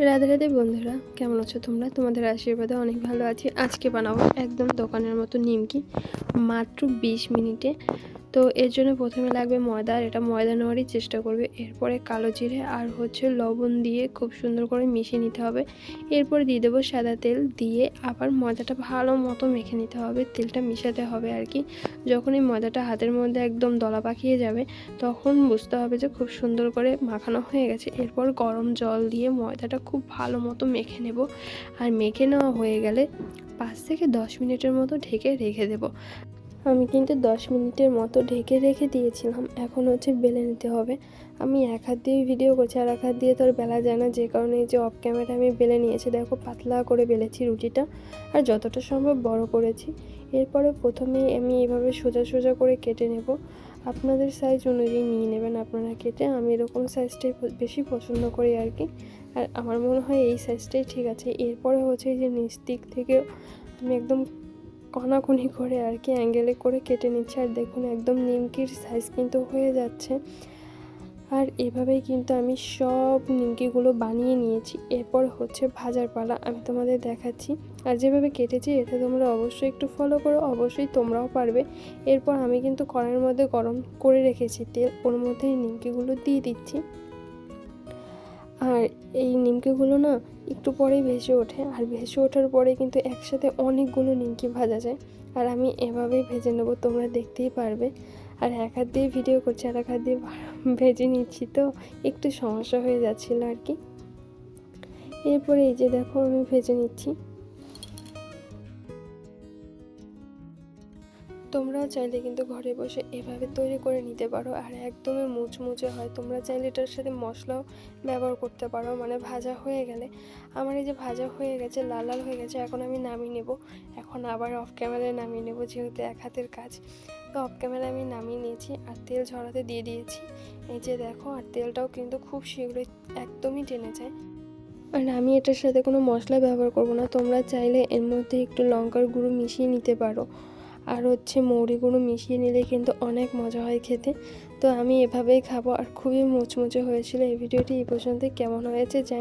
রাধে রাধে বন্ধুরা, কেমন আছো তোমরা? তোমাদের আশীর্বাদে অনেক ভালো আছি। আজকে বানাবো একদম দোকানের মতো নিমকি, মাত্র 20 মিনিটে। তো এর জন্য প্রথমে লাগবে ময়দা, আর এটা ময়দা নেওয়ারই চেষ্টা করবে। এরপরে কালো জিরে আর লবণ দিয়ে খুব সুন্দর করে মিশিয়ে নিতে হবে। এরপরে দিয়ে দেবো সাদা তেল, দিয়ে আবার ময়দাটা ভালো মতো মেখে নিতে হবে। তেলটা মিশাতে হবে আর কি। যখন এই ময়দাটা হাতের মধ্যে একদম দলা পাকিয়ে যাবে, তখন বুঝতে হবে যে খুব সুন্দর করে মাখানো হয়ে গেছে। এরপর গরম জল দিয়ে ময়দাটা খুব ভালো মতো মেখে নেব। আর মেখে নেওয়া হয়ে গেলে 5 থেকে 10 মিনিটের মতো ঢেকে রেখে দেবো। আমি কিন্তু 10 মিনিটের মতো ঢেকে রেখে দিয়েছিলাম। এখন বেলে নিতে হবে। আমি এক হাত দিয়ে ভিডিও করছি, আর এক হাত দিয়ে তো আর বেলা যায় না, যে কারণে এই যে অফ ক্যামেরা আমি বেলে নিয়েছি। দেখো, পাতলা করে বেলেছি রুটিটা, আর যতটা সম্ভব বড় করেছি। এরপরে প্রথমেই আমি এভাবে সোজা সোজা করে কেটে নেব। আপনাদের সাইজ অনুযায়ী নিয়ে নেবেন আপনারা কেটে। আমি এরকম সাইজটাই বেশি পছন্দ করি আর কি। আর আমার মনে হয় এই সাইজটাই ঠিক আছে। এরপরে এই যে নিচ দিক থেকে আমি একদম কণাকণি করে আর কি অ্যাঙ্গেলে করে কেটে নিচ্ছি। আর দেখুন, একদম নিমকির সাইজ কিন্তু হয়ে যাচ্ছে। আর এভাবেই কিন্তু আমি সব নিমকিগুলো বানিয়ে নিয়েছি। এরপর ভাজার পালা, আমি তোমাদের দেখাচ্ছি। আর যেভাবে কেটেছি এটা তোমরা অবশ্যই একটু ফলো করো, অবশ্যই তোমরাও পারবে। এরপর আমি কিন্তু কড়াইয়ের মধ্যে গরম করে রেখেছি তেল, ওর মধ্যে এই নিমকিগুলো দিয়ে দিচ্ছি। আর এই নিমকিগুলো না একটু পরেই ভেসে ওঠে, আর ভেসে ওঠার পরে কিন্তু একসাথে অনেকগুলো নিমকি ভাজা যায়। আর আমি এভাবেই ভেজে নেবো, তোমরা দেখতেই পারবে। আর এক হাত দিয়ে ভিডিও করছি, আর এক হাত দিয়ে ভেজে নিচ্ছি, তো একটু সমস্যা হয়ে যাচ্ছিলো আর কি। এরপরে এই যে দেখো, আমি ভেজে নিচ্ছি। তোমরাও চাইলে কিন্তু ঘরে বসে এভাবে তৈরি করে নিতে পারো, আর একদমই মুচমুচে হয়। তোমরা চাইলে এটার সাথে মশলাও ব্যবহার করতে পারো, মানে ভাজা হয়ে গেলে। আমার এই যে ভাজা হয়ে গেছে, লাল লাল হয়ে গেছে, এখন আমি নামিয়ে নেব। এখন আবার অফ ক্যামেরায় নামিয়ে নেব, যেহেতু এক হাতের কাজ। তো অফ ক্যামেরায় আমি নামিয়ে নিয়েছি, আর তেল ঝরাতে দিয়ে দিয়েছি। এই যে দেখো, আর তেলটাও কিন্তু খুব শীঘ্রই একদমই টেনে যায়। আর আমি এটার সাথে কোনো মশলা ব্যবহার করব না। তোমরা চাইলে এর মধ্যে একটু লঙ্কার গুঁড়ো মিশিয়ে নিতে পারো, আর মৌরি গুঁড়ো মিশিয়ে নিলে কিন্তু অনেক মজা হয় খেতে। তো আমি এভাবেই খাবো, আর খুবই মুচমুচে হয়েছিল। এই ভিডিওটি এই পর্যন্ত কেমন হয়েছে